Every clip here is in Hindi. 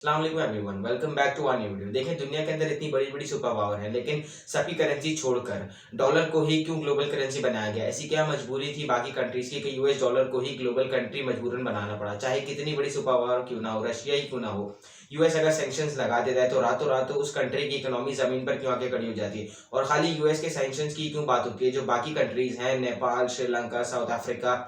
अस्सलाम वालेकुम everyone, welcome back to our new video. देखें, दुनिया के अंदर इतनी बड़ी बड़ी सुपर पावर है, लेकिन सभी करेंसी छोड़कर डॉलर को ही क्यों ग्लोबल करेंसी बनाया गया? ऐसी क्या मजबूरी थी बाकी कंट्रीज की कि यूएस डॉलर को ही ग्लोबल कंट्री मजबूरन बनाना पड़ा? चाहे कितनी बड़ी सुपर पावर क्यों ना हो, रशिया ही क्यों ना हो, यूएस अगर सैंक्शंस लगा देता है तो रातों रात उस कंट्री की इकोनॉमी जमीन पर क्यों आके खड़ी हो जाती है? और खाली यूएस के सैंक्शंस की क्यों बात होती है? जो बाकी कंट्रीज हैं, नेपाल, श्रीलंका, साउथ अफ्रीका,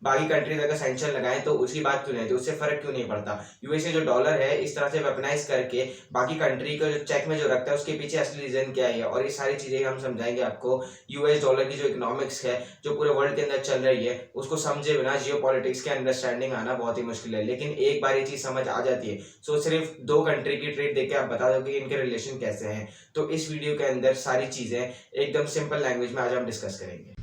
बाकी कंट्रीज अगर सैंक्शन लगाए तो उसकी बात क्यों नहीं होती? उससे फर्क क्यों नहीं पड़ता? यूएसए जो डॉलर है इस तरह से वेपनाइज करके बाकी कंट्री को जो चेक में जो रखता है उसके पीछे असली रीजन क्या है, और ये सारी चीजें हम समझाएंगे आपको। यूएस डॉलर की जो इकोनॉमिक्स है जो पूरे वर्ल्ड के अंदर चल रही है उसको समझे बिना जियो पॉलिटिक्स के अंडरस्टैंडिंग आना बहुत ही मुश्किल है, लेकिन एक बार ये चीज समझ आ जाती है। सो सिर्फ दो कंट्री की ट्रेड देख के आप बता दो कि इनके रिलेशन कैसे हैं। तो इस वीडियो के अंदर सारी चीजें एकदम सिंपल लैंग्वेज में आज हम डिस्कस करेंगे।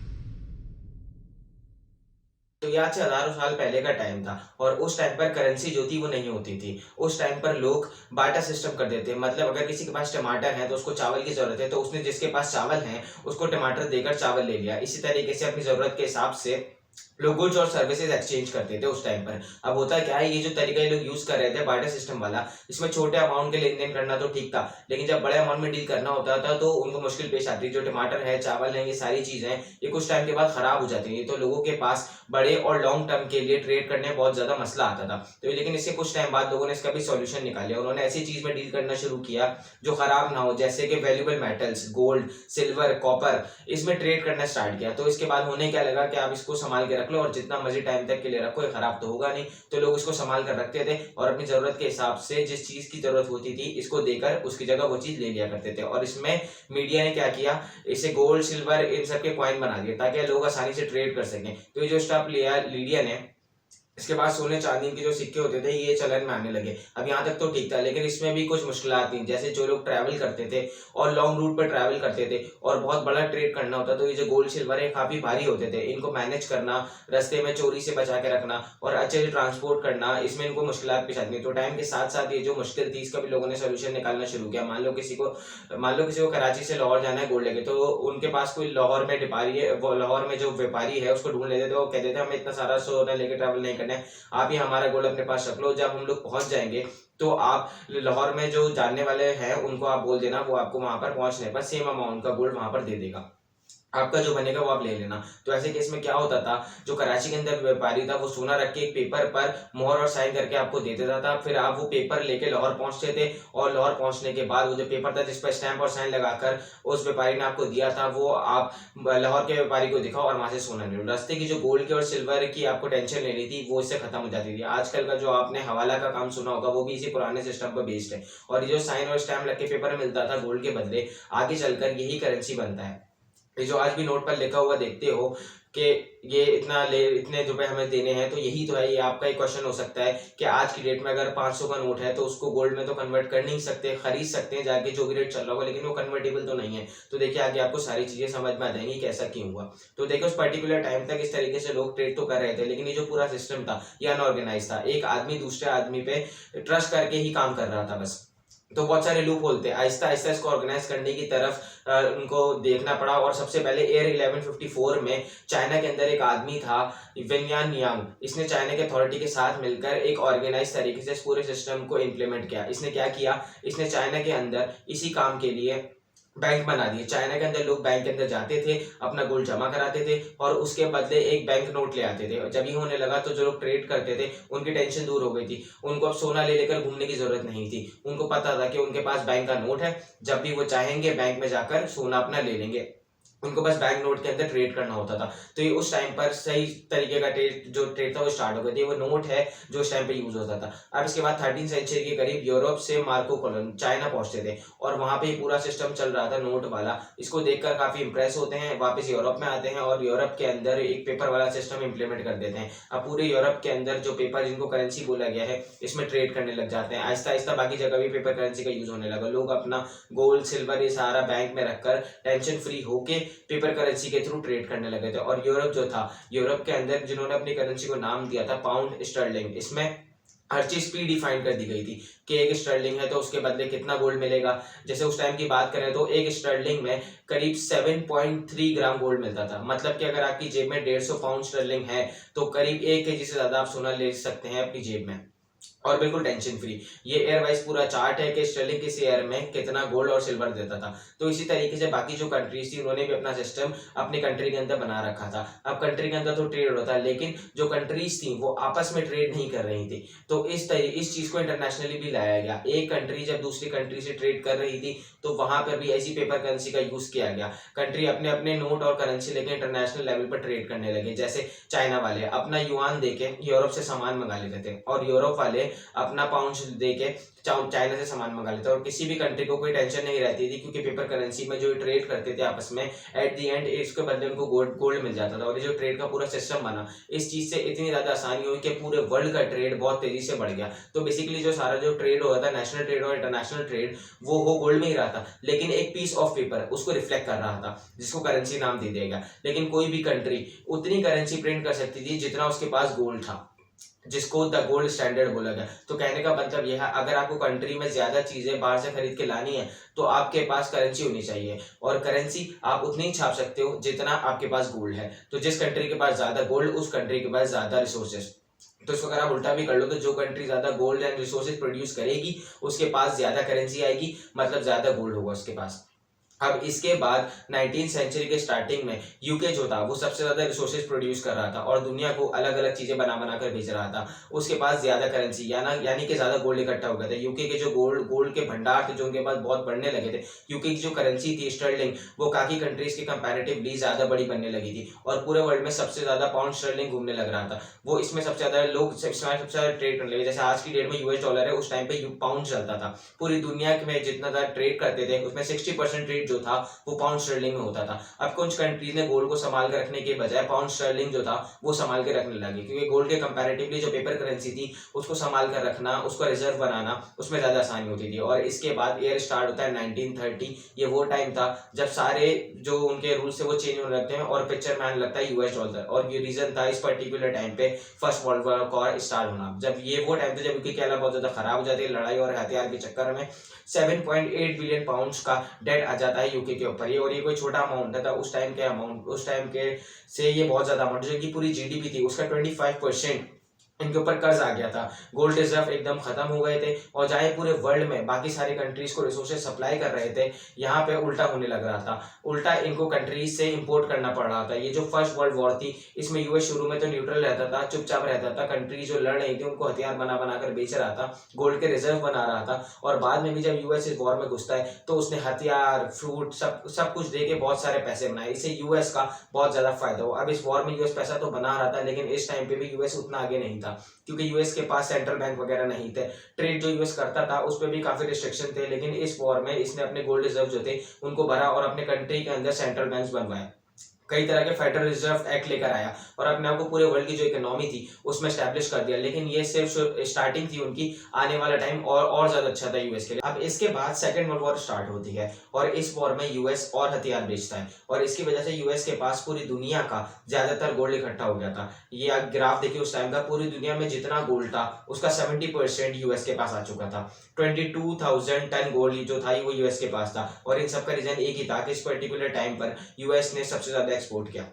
तो ये आज से हजारों साल पहले का टाइम था, और उस टाइम पर करेंसी जो थी वो नहीं होती थी। उस टाइम पर लोग बार्टर सिस्टम कर देते, मतलब अगर किसी के पास टमाटर है तो उसको चावल की जरूरत है, तो उसने जिसके पास चावल है उसको टमाटर देकर चावल ले लिया। इसी तरीके से अपनी जरूरत के हिसाब से लोग गुड्स और सर्विसेज एक्सचेंज करते थे उस टाइम पर। अब होता क्या है, ये जो तरीका ये लोग यूज कर रहे थे बार्टर सिस्टम वाला, इसमें छोटे अमाउंट के लेन देन करना तो ठीक था, लेकिन जब बड़े अमाउंट में डील करना होता था तो उनको मुश्किल पेश आती है। जो टमाटर है, चावल है, ये सारी चीजें ये कुछ टाइम के बाद खराब हो जाती है, तो लोगों के पास बड़े और लॉन्ग टर्म के लिए ट्रेड करने में बहुत ज्यादा मसला आता था। तो लेकिन इससे कुछ टाइम बाद लोगों ने इसका भी सॉल्यूशन निकाला। उन्होंने ऐसी चीज में डील करना शुरू किया जो खराब ना हो, जैसे कि valuable metals, gold, silver, copper, इसमें ट्रेड करना स्टार्ट किया। तो इसके बाद होने क्या लगा कि आप इसको संभाल के रख लो और जितना मर्जी टाइम तक के लिए रखो, ये खराब तो होगा नहीं। तो लोग इसको संभाल कर रखते थे और अपनी जरूरत के हिसाब से जिस चीज की जरूरत होती थी इसको देकर उसकी जगह वो चीज ले लिया करते थे। और इसमें मीडिया ने क्या किया, इसे गोल्ड, सिल्वर, इन सब के कॉइन बना दिए ताकि लोग आसानी से ट्रेड कर सकें। तो ये जो स्टेप लिया लीडिया ने, इसके बाद सोने चांदी के जो सिक्के होते थे ये चलन में आने लगे। अब यहाँ तक तो ठीक था, लेकिन इसमें भी कुछ मुश्किलात थी। जैसे जो लोग ट्रैवल करते थे और लॉन्ग रूट पर ट्रैवल करते थे और बहुत बड़ा ट्रेड करना होता, तो ये जो गोल्ड सिल्वर है काफी भारी होते थे, इनको मैनेज करना, रास्ते में चोरी से बचा के रखना और अच्छे से ट्रांसपोर्ट करना, इसमें इनको मुश्किलात पेश आती। तो टाइम के साथ साथ ये जो मुश्किल थी इसका भी लोगों ने सोल्यूशन निकालना शुरू किया। मान लो किसी को कराची से लाहौर जाना है गोल्ड लेके, तो उनके पास कोई लाहौर में व्यापारी है, वो लाहौर में जो व्यापारी है उसको ढूंढ लेते थे। वो कहते थे हमें इतना सारा सोना लेके ट्रैवल नहीं करना है, आप ही हमारा गोल्ड अपने पास रख लो। जब हम लोग पहुंच जाएंगे तो आप लाहौर में जो जानने वाले हैं उनको आप बोल देना, वो आपको वहां पर पहुंचने पर सेम अमाउंट का गोल्ड वहां पर दे देगा, आपका जो बनेगा वो आप ले लेना। तो ऐसे केस में क्या होता था, जो कराची के अंदर व्यापारी था वो सोना रख के एक पेपर पर मोहर और साइन करके आपको दे देता था। फिर आप वो पेपर लेके लाहौर पहुंचते थे, और लाहौर पहुंचने के बाद वो जो पेपर था जिस पर स्टैंप और साइन लगाकर उस व्यापारी ने आपको दिया था, वो आप लाहौर के व्यापारी को दिखाओ और वहां से सोना ले लो। रास्ते की जो गोल्ड की और सिल्वर की आपको टेंशन लेनी थी वो इससे खत्म हो जाती थी। आजकल का जो आपने हवाला का काम सुना होगा वो भी इसी पुराने सिस्टम पर बेस्ड है, और ये जो साइन और स्टैंप लग के पेपर मिलता था गोल्ड के बदले, आगे चलकर यही करेंसी बनता है। ये जो आज भी नोट पर लिखा हुआ देखते हो कि ये इतने रुपए हमें देने हैं, तो यही तो है। ये आपका एक क्वेश्चन हो सकता है कि आज की डेट में अगर 500 का नोट है तो उसको गोल्ड में तो कन्वर्ट कर नहीं सकते, खरीद सकते हैं जाके जो भी रेट चल रहा होगा, लेकिन वो कन्वर्टेबल तो नहीं है। तो देखिए आगे आपको सारी चीजें समझ में आ जाएंगी कैसा क्यों हुआ। तो देखो, उस पर्टिकुलर टाइम तक इस तरीके से लोग ट्रेड तो कर रहे थे, लेकिन ये जो पूरा सिस्टम था ये अनऑर्गेनाइज था। एक आदमी दूसरे आदमी पे ट्रस्ट करके ही काम कर रहा था बस। तो बहुत सारे लूप होल थे, आहिस्ता आहिस्ता इसको ऑर्गेनाइज करने की तरफ उनको देखना पड़ा। और सबसे पहले एयर 1154 में चाइना के अंदर एक आदमी था, वेन्यान नियांग। इसने चाइना के अथॉरिटी के साथ मिलकर एक ऑर्गेनाइज तरीके से इस पूरे सिस्टम को इम्प्लीमेंट किया। इसने क्या किया, इसने चाइना के अंदर इसी काम के लिए बैंक बना दिए। चाइना के अंदर लोग बैंक के अंदर जाते थे, अपना गोल्ड जमा कराते थे और उसके बदले एक बैंक नोट ले आते थे। और जब ये होने लगा तो जो लोग ट्रेड करते थे उनकी टेंशन दूर हो गई थी, उनको अब सोना ले लेकर घूमने की जरूरत नहीं थी। उनको पता था कि उनके पास बैंक का नोट है, जब भी वो चाहेंगे बैंक में जाकर सोना अपना ले लेंगे, उनको बस बैंक नोट के अंदर ट्रेड करना होता था। तो ये उस टाइम पर सही तरीके का ट्रेड था वो स्टार्ट हो गया था। वो नोट है जो उस टाइम पे यूज होता था। अब इसके बाद 13 सेंचुरी के करीब यूरोप से मार्को पोलो चाइना पहुंचते थे और वहां पे पूरा सिस्टम चल रहा था नोट वाला। इसको देखकर काफी इंप्रेस होते हैं, वापस यूरोप में आते हैं और यूरोप के अंदर एक पेपर वाला सिस्टम इंप्लीमेंट कर देते हैं। अब पूरे यूरोप के अंदर जो पेपर जिनको करेंसी बोला गया है इसमें ट्रेड करने लग जाते हैं। आहिस्ता आहिस्ता बाकी जगह भी पेपर करेंसी का यूज होने लगा। लोग अपना गोल्ड, सिल्वर ये सारा बैंक में रखकर टेंशन फ्री होके पेपर करेंसी के थ्रू ट्रेड करने लगे थे। और यूरोप जो था, यूरोप के अंदर जिन्होंने अपनी करेंसी को नाम दिया था पाउंड स्टर्लिंग, इसमें हर चीज प्री डिफाइन कर दी गई थी कि एक स्टर्लिंग है तो उसके बदले कितना गोल्ड मिलेगा। जैसे उस टाइम की बात करें तो एक स्टर्लिंग में करीब 7.3 ग्राम गोल्ड मिलता था। मतलब कि अगर आपकी जेब में 150 पाउंड स्टर्लिंग है तो करीब 1 केजी से ज्यादा आप सोना ले सकते हैं अपनी जेब में। और बिल्कुल टेंशन फ्री। ये एयर वाइज पूरा चार्ट है कि स्टर्लिंग किसी ईयर में कितना गोल्ड और सिल्वर देता था। तो इसी तरीके से बाकी जो कंट्रीज थी उन्होंने भी अपना सिस्टम अपनी कंट्री के अंदर बना रखा था। अब कंट्री के अंदर तो ट्रेड होता है, लेकिन जो कंट्रीज थी वो आपस में ट्रेड नहीं कर रही थी। तो इस चीज को इंटरनेशनली भी लाया गया। एक कंट्री जब दूसरी कंट्री से ट्रेड कर रही थी तो वहां पर भी ऐसी पेपर करेंसी का यूज किया गया। कंट्री अपने अपने नोट और करेंसी लेके इंटरनेशनल लेवल पर ट्रेड करने लगे। जैसे चाइना वाले अपना युआन देके यूरोप से सामान मंगा लेते थे, और यूरोप वाले अपना पाउंड दे के चाइना से सामान मंगा लेते, और किसी भी कंट्री को कोई टेंशन नहीं रहती थी, क्योंकि पेपर करेंसी में जो ट्रेड करते थे आपस में, एट द एंड इसके बदले उनको गोल्ड मिल जाता था। और ये जो ट्रेड का पूरा सिस्टम बना, इस चीज से इतनी ज्यादा आसानी हुई कि पूरे वर्ल्ड का ट्रेड बहुत तेजी से बढ़ गया। तो बेसिकली जो सारा जो ट्रेड हुआ था, नेशनल ट्रेड और इंटरनेशनल ट्रेड, वो हो गोल्ड में ही रहा था, लेकिन एक पीस ऑफ पेपर उसको रिफ्लेक्ट कर रहा था, जिसको करेंसी नाम दे दिया गया। लेकिन कोई भी कंट्री उतनी करेंसी प्रिंट कर सकती थी जितना उसके पास गोल्ड था, जिसको द गोल्ड स्टैंडर्ड बोला गया। तो कहने का मतलब यह है, अगर आपको कंट्री में ज्यादा चीजें बाहर से खरीद के लानी है तो आपके पास करेंसी होनी चाहिए, और करेंसी आप उतनी ही छाप सकते हो जितना आपके पास गोल्ड है। तो जिस कंट्री के पास ज्यादा गोल्ड, उस कंट्री के पास ज्यादा रिसोर्सेज। तो इसको अगर आप उल्टा भी कर लो तो जो कंट्री ज्यादा गोल्ड एंड रिसोर्सेज प्रोड्यूस करेगी उसके पास ज्यादा करेंसी आएगी, मतलब ज्यादा गोल्ड होगा उसके पास। अब इसके बाद 19वीं सेंचुरी के स्टार्टिंग में यूके जो था वो सबसे ज्यादा रिसोर्सेज प्रोड्यूस कर रहा था और दुनिया को अलग अलग चीजें बना बना कर भेज रहा था। उसके पास ज्यादा करेंसी यानी कि ज्यादा गोल्ड इकट्ठा हो गया था। यूके के जो गोल्ड के भंडार थे जो उनके पास बहुत बढ़ने लगे थे। यूके की जो करेंसी थी स्टर्लिंग, वो काफी कंट्रीज के कंपैरेटिवली ज्यादा बड़ी बनने लगी थी, और पूरे वर्ल्ड में सबसे ज्यादा पाउंड स्टर्लिंग घूमने लग रहा था। वो इसमें सबसे ज्यादा लोग सबसे ज्यादा ट्रेड करने लगे। जैसे आज की डेट में यूएस डॉलर है, उस टाइम पे पाउंड चलता था। पूरी दुनिया में जितना ज्यादा ट्रेड करते थे उसमें 60% ट्रेड जो था वो पाउंड स्टर्लिंग में होता था। अब कुछ कंट्रीज ने गोल्ड को संभाल कर रखने के बजाय पाउंड स्टर्लिंग जो था वो संभाल के रखने लगी, क्योंकि गोल्ड के कंपैरेटिवली जो पेपर करेंसी थी उसको संभाल कर रखना, उसको रिजर्व बनाना, उसमें ज्यादा आसानी होती थी। और इसके बाद ईयर स्टार्ट होता है 1930। ये वो टाइम था जब सारे जो उनके रूल्स थे वो चेंज होने लगते हैं और पिक्चर में आने लगता है यूएस डॉलर। और ये रीजन था इस पर्टिकुलर टाइम पे फर्स्ट वर्ल्ड वॉर स्टार्ट होना। जब ये वो टाइम था जब यूके की हालत बहुत ज्यादा खराब हो जाती है, लड़ाई और हथियार के चक्कर में 7.8 बिलियन पाउंड्स का डेट आ जाता है यूके के ऊपर। ये और ये कोई छोटा अमाउंट है था उस टाइम के अमाउंट, उस टाइम के से ये बहुत ज्यादा अमाउंट, जो कि पूरी जीडीपी थी उसका 25% इनके ऊपर कर्ज आ गया था। गोल्ड रिजर्व एकदम खत्म हो गए थे, और जहाँ पूरे वर्ल्ड में बाकी सारी कंट्रीज को रिसोर्सेज सप्लाई कर रहे थे, यहाँ पे उल्टा होने लग रहा था। उल्टा इनको कंट्रीज से इंपोर्ट करना पड़ रहा था। ये जो फर्स्ट वर्ल्ड वॉर थी इसमें यूएस शुरू में तो न्यूट्रल रहता था, चुपचाप रहता था। कंट्री जो लड़ रही थी उनको हथियार बना बना कर बेच रहा था, गोल्ड के रिजर्व बना रहा था। और बाद में भी जब यूएस इस वॉर में घुसता है तो उसने हथियार, फ्रूट, सब कुछ दे के बहुत सारे पैसे बनाए। इससे यूएस का बहुत ज्यादा फायदा हुआ। अब इस वॉर में यूएस पैसा तो बना रहा था, लेकिन इस टाइम पे भी यूएस उतना आगे नहीं था, क्योंकि यूएस के पास सेंट्रल बैंक वगैरह नहीं थे। ट्रेड जो यूएस करता था उस पर भी काफी रिस्ट्रिक्शन थे, लेकिन इस वॉर में इसने अपने गोल्ड रिजर्व जो थे उनको भरा और अपने कंट्री के अंदर सेंट्रल बैंक बनवाए। कई तरह के फेडरल रिजर्व एक्ट लेकर आया और अपने आप को पूरे वर्ल्ड की जो इकोनॉमी थी उसमें स्टैब्लिश कर दिया। लेकिन ये सिर्फ स्टार्टिंग थी उनकी, आने वाला टाइम और ज्यादा अच्छा था यूएस के लिए। अब इसके बाद सेकंड वर्ल्ड वॉर स्टार्ट होती है और इस वॉर में यूएस और हथियार बेचता है, और इसकी वजह से यूएस के पास पूरी दुनिया का ज्यादातर गोल्ड इकट्ठा हो गया था। ये आप ग्राफ देखिए उस टाइम का, पूरी दुनिया में जितना गोल्ड था उसका 70% यूएस के पास आ चुका था। 22,000 टन गोल्ड जो था वो यूएस के पास था, और इन सबका रीजन एक ही था कि इस पर्टिकुलर टाइम पर यूएस ने सबसे ज्यादा एक्सपोर्ट किया।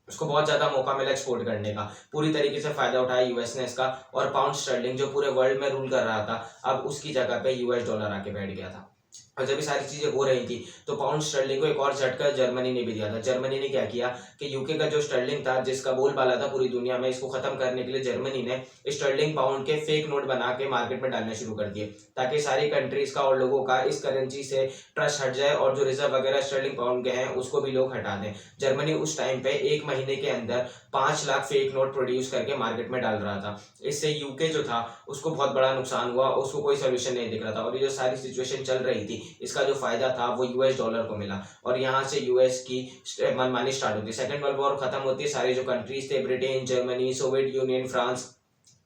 उसको बहुत ज्यादा मौका मिला एक्सपोर्ट करने का, पूरी तरीके से फायदा उठाया यूएस ने इसका। और पाउंड स्टर्लिंग जो पूरे वर्ल्ड में रूल कर रहा था, अब उसकी जगह पे यूएस डॉलर आके बैठ गया था। और जब ये सारी चीजें हो रही थी तो पाउंड स्टर्लिंग को एक और झटका जर्मनी ने भी दिया था। जर्मनी ने क्या किया कि यूके का जो स्टर्लिंग था जिसका बोलबाला था पूरी दुनिया में, इसको खत्म करने के लिए जर्मनी ने स्टर्लिंग पाउंड के फेक नोट बना के मार्केट में डालने शुरू कर दिए, ताकि सारी कंट्रीज का और लोगों का इस करेंसी से ट्रस्ट हट जाए और जो रिजर्व वगैरह स्टर्लिंग पाउंड के हैं उसको भी लोग हटा दें। जर्मनी उस टाइम पे 1 महीने के अंदर 5 लाख फेक नोट प्रोड्यूस करके मार्केट में डाल रहा था। इससे यूके जो था उसको बहुत बड़ा नुकसान हुआ, उसको कोई सोल्यूशन नहीं दिख रहा था। और ये जो सारी सिचुएशन चल रही थी इसका जो फायदा था वो यूएस डॉलर को मिला, और यहाँ से यूएस की मनमानी स्टार्ट होती है। सेकंड वर्ल्ड वॉर खत्म होती है, सारे जो कंट्रीज थे, Britain, Germany, Soviet union, France,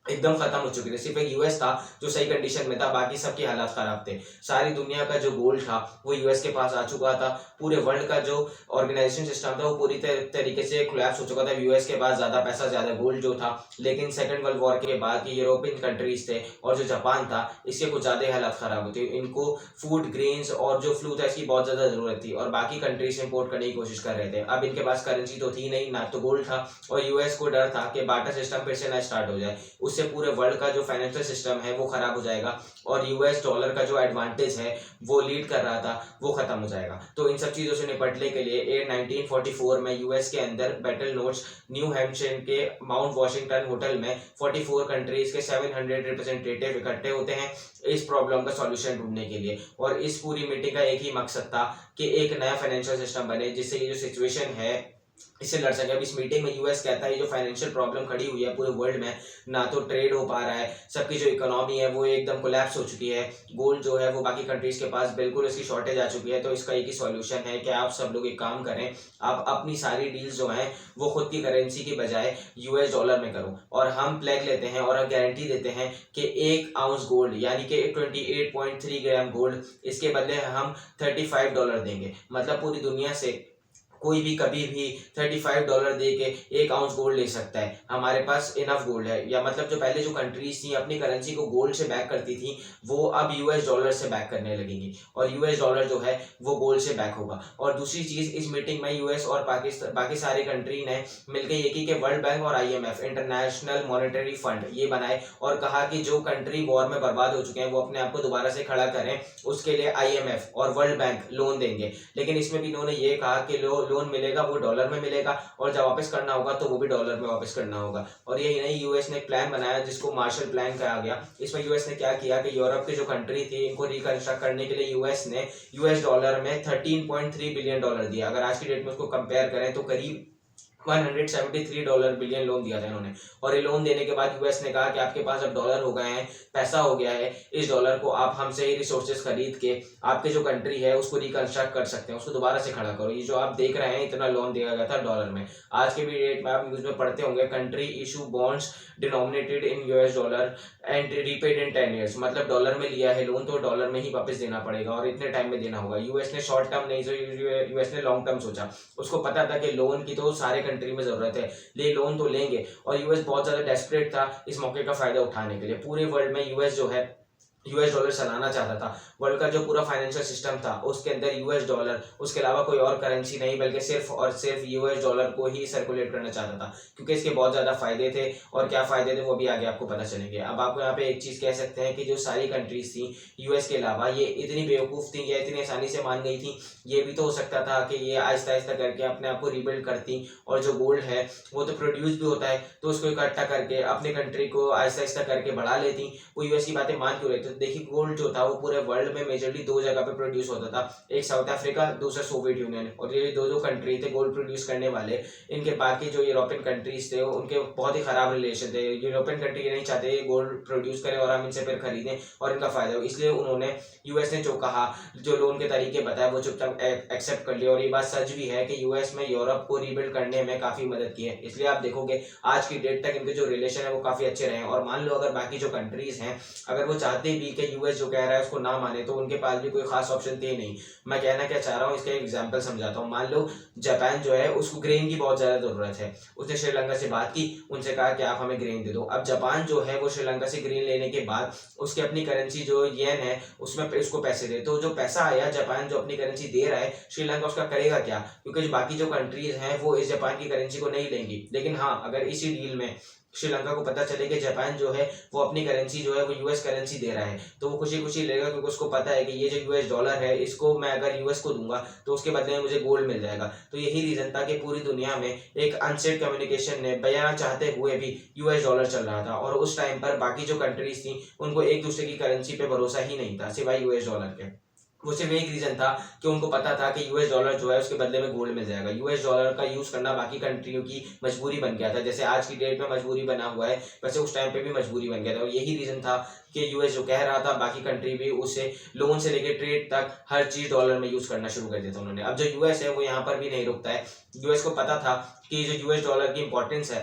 एकदम खत्म हो चुके थे। सिर्फ एक यूएस था जो सही कंडीशन में था, बाकी सबके हालात खराब थे। सारी दुनिया का जो गोल्ड था वो यूएस के पास आ चुका था। पूरे वर्ल्ड का जो ऑर्गेनाइजेशन सिस्टम था वो पूरी तरीके से कोलैप्स हो चुका था। यूएस के पास ज्यादा पैसा, ज्यादा गोल्ड जो था। लेकिन सेकंड वर्ल्ड वॉर के बाद यूरोपियन कंट्रीज थे और जो जापान था, इसके कुछ ज्यादा ही हालात खराब होती। इनको फूड ग्रेन्स और जो फ्लू था इसकी बहुत ज्यादा जरूरत थी, और बाकी कंट्रीज से इंपोर्ट करने की कोशिश कर रहे थे। अब इनके पास करेंसी तो थी नहीं, ना तो गोल्ड था, और यूएस को डर था कि बार्टर सिस्टम फिर से ना स्टार्ट हो जाए। उससे पूरे वर्ल्ड का जो फाइनेंशियल सिस्टम है वो खराब हो जाएगा और यूएस डॉलर का जो एडवांटेज है वो लीड कर रहा था वो खत्म हो जाएगा। तो इन सब चीज़ों से निपटने के लिए 1944 में यूएस के अंदर बैटल नोट्स न्यू हैम्पशायर के माउंट वॉशिंगटन होटल में 44 कंट्रीज के 700 रिप्रेजेंटेटिव इकट्ठे होते हैं इस प्रॉब्लम का सॉल्यूशन ढूंढने के लिए। और इस पूरी मीटिंग का एक ही मकसद था कि एक नया फाइनेंशियल सिस्टम बने जिससे ये जो सिचुएशन है इससे लड़ सके। अब इस मीटिंग में यूएस कहता है ये जो फाइनेंशियल प्रॉब्लम खड़ी हुई है पूरे वर्ल्ड में, ना तो ट्रेड हो पा रहा है, सबकी जो इकोनॉमी है वो एकदम कोलैप्स हो चुकी है, गोल्ड जो है वो बाकी कंट्रीज के पास बिल्कुल इसकी शॉर्टेज आ चुकी है। तो इसका एक ही सॉल्यूशन है कि आप सब लोग एक काम करें, आप अपनी सारी डील्स जो हैं वो खुद की करेंसी की बजाय यूएस डॉलर में करो और हम प्लेग लेते हैं और गारंटी देते हैं कि 1 आउंस गोल्ड यानी कि 28.3 ग्राम गोल्ड इसके बदले हम $35 देंगे। मतलब पूरी दुनिया से कोई भी कभी भी $35 दे के 1 आउंस गोल्ड ले सकता है, हमारे पास इनफ गोल्ड है। या मतलब जो पहले जो कंट्रीज थी अपनी करेंसी को गोल्ड से बैक करती थी वो अब यूएस डॉलर से बैक करने लगेंगी और यूएस डॉलर जो है वो गोल्ड से बैक होगा। और दूसरी चीज़ इस मीटिंग में यूएस और पाकिस्तान बाकी सारी कंट्री ने मिलकर ये की कि वर्ल्ड बैंक और आईएमएफ इंटरनेशनल मॉनेटरी फंड ये बनाए और कहा कि जो कंट्री वॉर में बर्बाद हो चुके हैं वो अपने आप को दोबारा से खड़ा करें, उसके लिए आईएमएफ और वर्ल्ड बैंक लोन देंगे। लेकिन इसमें भी इन्होंने ये कहा कि लोन मिलेगा वो डॉलर में मिलेगा और जब वापस करना होगा तो वो भी डॉलर में वापस करना होगा। और यही नहीं, यूएस ने एक प्लान बनाया जिसको मार्शल प्लान कहा गया। इसमें यूएस ने क्या किया कि यूरोप की जो कंट्री थी इनको रिकंस्ट्रक्ट करने के लिए यूएस ने यूएस डॉलर में $13.3 बिलियन दिया। अगर आज की डेट में उसको कंपेयर करें तो करीब $173 बिलियन लोन दिया था इन्होंने। और ये लोन देने के बाद यूएस ने कहा कि आपके पास अब डॉलर हो गए हैं, पैसा हो गया है, इस डॉलर को आप हमसे ही रिसोर्सेज खरीद के आपके जो कंट्री है उसको रिकंस्ट्रक्ट कर सकते हैं, उसको दोबारा से खड़ा करो। ये जो आप देख रहे हैं इतना लोन दिया गया था डॉलर में। आज के भी डेट में आप न्यूज में पढ़ते होंगे country issue bonds denominated in US dollar and repaid in 10 years. मतलब डॉलर में लिया है लोन तो डॉलर में ही वापस देना पड़ेगा और इतने टाइम में देना होगा। यूएस ने शॉर्ट टर्म नहीं, यूएस ने लॉन्ग टर्म सोचा। उसको पता था कि लोन की तो सारे कंट्री में जरूरत है, ले लोन तो लेंगे। और यूएस बहुत ज्यादा डेस्परेट था इस मौके का फायदा उठाने के लिए। पूरे वर्ल्ड में यूएस जो है यूएस डॉलर चलाना चाहता था। वर्ल्ड का जो पूरा फाइनेंशियल सिस्टम था उसके अंदर यूएस डॉलर, उसके अलावा कोई और करेंसी नहीं बल्कि सिर्फ और सिर्फ यूएस डॉलर को ही सर्कुलेट करना चाहता था, क्योंकि इसके बहुत ज़्यादा फायदे थे। और क्या फायदे थे वो भी आगे आपको पता चलेंगे। अब आपको यहाँ पे एक चीज़ कह सकते हैं कि जो सारी कंट्रीज थी यूएस के अलावा ये इतनी बेवकूफ़ थी या इतनी आसानी से मान गई थी, ये भी तो हो सकता था कि ये आहिस्ता आहिस्ता करके अपने आप को रिबिल्ड करती। और जो गोल्ड है वो तो प्रोड्यूस भी होता है तो उसको इकट्ठा करके अपनी कंट्री को आहिस्ता आहिस्ता करके बढ़ा लेती। वो यूएस की बातें मान क्यों रही? तो देखिए गोल्ड जो था वो पूरे वर्ल्ड में मेजरली 2 जगह पे प्रोड्यूस होता था, एक साउथ अफ्रीका, दूसरा सोवियत यूनियन। और ये दो कंट्री थे गोल्ड प्रोड्यूस करने वाले। इनके बाकी जो यूरोपियन कंट्रीज थे उनके बहुत ही खराब रिलेशन थे। यूरोपियन कंट्री ये नहीं चाहते ये गोल्ड प्रोड्यूस करें और हम इनसे फिर खरीदें और इनका फायदा हो। इसलिए उन्होंने यूएस ने जो कहा, जो लोन के तरीके बताए वो चुपचाप एक्सेप्ट कर लिया। और ये बात सच भी है कि यूएस में यूरोप को रीबिल्ड करने में काफी मदद की है। इसलिए आप देखोगे आज की डेट तक इनके जो रिलेशन है वो काफी अच्छे रहे। और मान लो अगर बाकी जो कंट्रीज हैं अगर वो चाहते भी कि यूएस जो कह रहा है उसको ना माने तो उनके पास भी कोई खास ऑप्शन थे नहीं। मैं कहना क्या चाह रहा हूँ इसका एक एग्जांपल समझाता हूँ। मान लो जापान जो है उसको ग्रेन की बहुत ज्यादा जरूरत है, उसने श्रीलंका से बात की, उनसे कहा कि आप हमें ग्रेन दे दो। अब जापान जो है वो श्रीलंका से ग्रेन लेने के बाद उसकी अपनी करेंसी जो येन है उसमें उसको पैसे दे, तो जो पैसा आया जापान जो अपनी करेंसी दे रहा है श्रीलंका उसका करेगा क्या? क्योंकि जो बाकी जो कंट्रीज हैं वो इस जापान की करेंसी को नहीं लेंगी। लेकिन हाँ, अगर इसी डील में श्रीलंका को पता चले कि जापान जो है वो अपनी करेंसी जो है वो यूएस करेंसी दे रहा है तो वो खुशी खुशी लेगा, क्योंकि उसको पता है कि ये जो यूएस डॉलर है इसको मैं अगर यूएस को दूंगा तो उसके बदले में मुझे गोल्ड मिल जाएगा। तो यही रीजन था कि पूरी दुनिया में एक अनसेट कम्युनिकेशन ने बयाना चाहते हुए भी यूएस डॉलर चल रहा था। और उस टाइम पर बाकी जो कंट्रीज थी उनको एक दूसरे की करेंसी पे भरोसा ही नहीं था सिवाय यूएस डॉलर के। वो सिर्फ एक रीजन था कि उनको पता था कि यूएस डॉलर जो है उसके बदले में गोल्ड मिल जाएगा। यूएस डॉलर का यूज करना बाकी कंट्रियों की मजबूरी बन गया था, जैसे आज की डेट में मजबूरी बना हुआ है वैसे उस टाइम पे भी मजबूरी बन गया था। और यही रीजन था कि यूएस जो कह रहा था बाकी कंट्री भी उसे लोन से लेकर ट्रेड तक हर चीज डॉलर में यूज करना शुरू कर दिया था उन्होंने। अब जो यूएस है वो यहाँ पर भी नहीं रुकता है। यूएस को पता था कि जो यूएस डॉलर की इंपॉर्टेंस है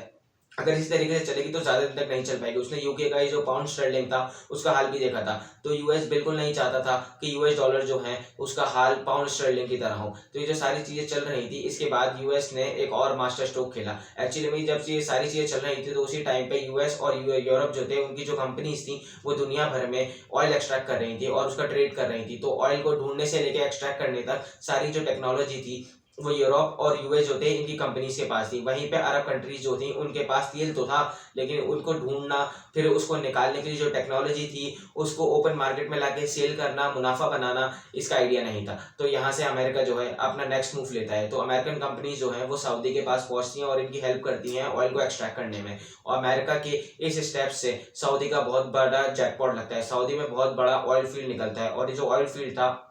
अगर इस तरीके से चलेगी तो ज्यादा दिन तक नहीं चल पाएगी। उसने यूके का ही जो पाउंड स्टर्लिंग था उसका हाल भी देखा था। तो यूएस बिल्कुल नहीं चाहता था कि यूएस डॉलर जो है उसका हाल पाउंड स्टर्लिंग की तरह हो। तो ये जो सारी चीजें चल रही थी इसके बाद यूएस ने एक और मास्टर स्ट्रोक खेला। एक्चुअली में जब ये सारी चीजें चल रही थी तो उसी टाइम पे यूएस और यूरोप जो थे उनकी जो कंपनीज थी वो दुनिया भर में ऑयल एक्सट्रैक्ट कर रही थी और उसका ट्रेड कर रही थी। तो ऑयल को ढूंढने से लेकर एक्सट्रैक्ट करने तक सारी जो टेक्नोलॉजी थी वो यूरोप और यूएस जो थे इनकी कंपनीज के पास थी। वहीं पे अरब कंट्रीज जो थी उनके पास तेल तो था, लेकिन उनको ढूंढना, फिर उसको निकालने के लिए जो टेक्नोलॉजी थी उसको ओपन मार्केट में लाके सेल करना, मुनाफा बनाना, इसका आइडिया नहीं था। तो यहाँ से अमेरिका जो है अपना नेक्स्ट मूव लेता है। तो अमेरिकन कंपनीज जो है वो सऊदी के पास पहुंचती हैं और इनकी हेल्प करती हैं ऑयल को एक्सट्रैक्ट करने में। और अमेरिका के इस स्टेप से सऊदी का बहुत बड़ा जैकपॉट लगता है। सऊदी में बहुत बड़ा ऑयल फील्ड निकलता है, और ये जो ऑयल फील्ड था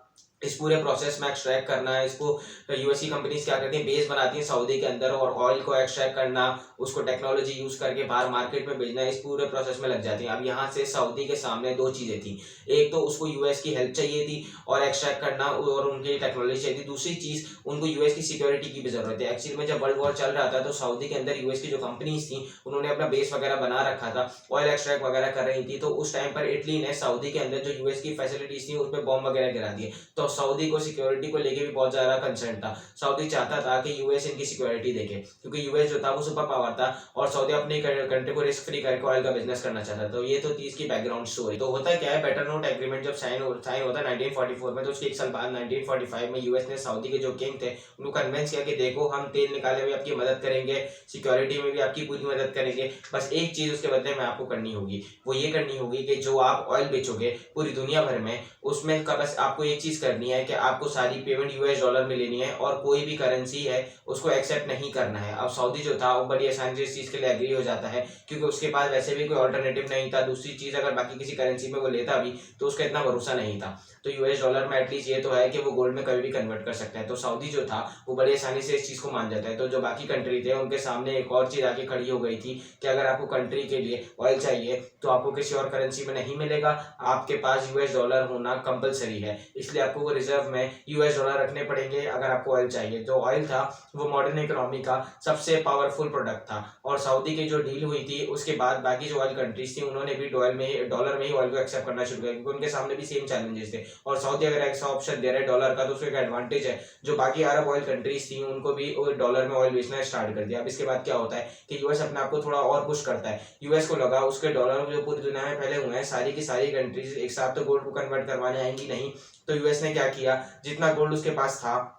इस पूरे प्रोसेस में एक्सट्रैक्ट करना है इसको, यूएस की कंपनीज क्या करती हैं, बेस बनाती हैं सऊदी के अंदर, और ऑयल को एक्सट्रैक्ट करना, उसको टेक्नोलॉजी यूज करके बाहर मार्केट में भेजना, इस पूरे प्रोसेस में लग जाती हैं। अब यहाँ से सऊदी के सामने दो चीजें थी, एक तो उसको यूएस की हेल्प चाहिए थी और एक्सट्रैक्ट करना और उनकी टेक्नोलॉजी चाहिए थी, दूसरी चीज उनको यूएस की सिक्योरिटी की भी जरूरत है। एक्चुअली में जब वर्ल्ड वॉर चल रहा था तो सऊदी के अंदर यूएस की जो कंपनीज थी उन्होंने अपना बेस वगैरह बना रखा था, ऑयल एक्सट्रैक्ट वगैरह कर रही थी। तो उस टाइम पर इटली ने सऊदी के अंदर जो यूएस की फैसिलिटीज थी उस पर बॉम्ब वगैरह गिरा दिए। तो सऊदी को सिक्योरिटी को लेके भी बहुत ज्यादा कंसर्न था। सऊदी चाहता था कि यूएस इनकी सिक्योरिटी देखे, क्योंकि यूएस जो था वो सुपर पावर था और सऊदी अपनी कंट्री को रिस्क फ्री करके ऑयल का बिजनेस करना चाहता था। तो ये तो थी इसकी बैकग्राउंड स्टोरी। तो होता क्या है, बेटर नोट एग्रीमेंट जब साइन होता है 1944 में, तो उसके एक साल बाद 1945 में यूएस ने सऊदी के जो किंग थे उनको कन्विंस किया कि देखो हम तेल निकालने में आपकी मदद करेंगे, सिक्योरिटी में भी आपकी पूरी मदद करेंगे, बस एक चीज उसके बदले में आपको करनी होगी, वो ये करनी होगी कि जो आप ऑयल बेचोगे पूरी दुनिया भर में, उसमें का बस आपको एक चीज करनी है कि आपको सारी पेमेंट यूएस डॉलर में लेनी है और कोई भी करेंसी है उसको एक्सेप्ट नहीं करना है। अब सऊदी जो था वो बड़ी आसानी से इस चीज के लिए एग्री हो जाता है, क्योंकि उसके पास वैसे भी कोई ऑल्टरनेटिव नहीं था। दूसरी चीज, अगर बाकी किसी करेंसी में वो लेता भी तो उसका इतना भरोसा नहीं था। तो यूएस डॉलर में एटलीस्ट ये तो है कि वो गोल्ड में कभी भी कन्वर्ट कर सकता है। तो सऊदी जो था वो बड़ी आसानी से इस चीज को मान जाता है। तो जो बाकी कंट्री थे उनके सामने एक और चीज आके खड़ी हो गई थी कि अगर आपको कंट्री के लिए ऑयल चाहिए तो आपको किसी और करेंसी में नहीं मिलेगा, आपके पास यूएस डॉलर होना कंपलसरी है, इसलिए आपको वो रिजर्व में यूएस डॉलर रखने पड़ेंगे अगर आपको ऑयल चाहिए। जो ऑयल था वो मॉडर्न इकोनॉमी का सबसे पावरफुल प्रोडक्ट था, और सऊदी की जो डील हुई थी उसके बाद बाकी जो ऑयल कंट्रीज थी उन्होंने भी डॉलर में ही ऑयल को एक्सेप्ट करना शुरू किया, क्योंकि उनके सामने भी सेम चैलेंजेस थे। और सऊदी अगर ऐसा ऑप्शन दे रहा है डॉलर का तो उसका एक एडवांटेज है, जो बाकी अरब ऑयल कंट्रीज थी उनको भी डॉलर में ऑयल बेचना स्टार्ट कर दिया। अब इसके बाद क्या होता है कि यूएस अपने आप को थोड़ा और पुश करता है। यूएस को लगा उसके डॉलर जो पूरी दुनिया में फैले हुए हैं सारी की सारी कंट्रीज एक साथ तो गोल्ड को कन्वर्ट करवाने आएंगी नहीं। तो यूएस ने क्या किया, जितना गोल्ड उसके पास था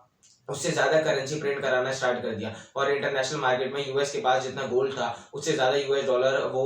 उससे ज्यादा करेंसी प्रिंट कराना स्टार्ट कर दिया, और इंटरनेशनल मार्केट में यूएस के पास जितना गोल्ड था उससे ज्यादा यूएस डॉलर वो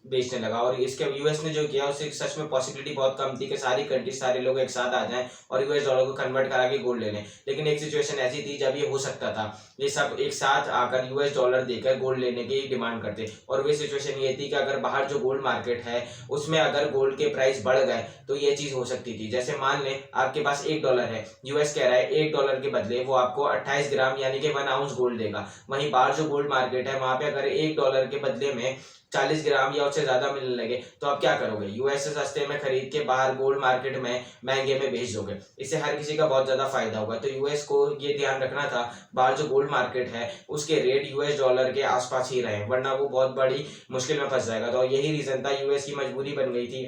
बेचने लगा। और इसके यूएस ने जो किया उससे सच में पॉसिबिलिटी बहुत कम थी कि सारी कंट्री सारे लोग एक साथ आ जाएं और यूएस डॉलर को कन्वर्ट करा के गोल्ड ले लें। लेकिन एक सिचुएशन ऐसी थी जब ये हो सकता था, ये सब एक साथ आकर यूएस डॉलर देकर गोल्ड लेने की डिमांड करते, और वे सिचुएशन ये थी कि अगर बाहर जो गोल्ड मार्केट है उसमें अगर गोल्ड के प्राइस बढ़ गए तो ये चीज हो सकती थी। जैसे मान लें आपके पास $1 है, यूएस कह रहा है $1 के बदले वो आपको 28 ग्राम यानी कि 1 आउंस गोल्ड देगा। वहीं बाहर जो गोल्ड मार्केट है वहां पे अगर $1 के बदले में 40 ग्राम या उससे ज्यादा मिलने लगे तो आप क्या करोगे, यूएस से सस्ते में खरीद के बाहर गोल्ड मार्केट में महंगे में बेच दोगे। इससे हर किसी का बहुत ज्यादा फायदा होगा। तो यूएस को ये ध्यान रखना था बाहर जो गोल्ड मार्केट है उसके रेट यूएस डॉलर के आसपास ही रहे, वरना वो बहुत बड़ी मुश्किल में फंस जाएगा। तो यही रीजन था, यूएस की मजबूरी बन गई थी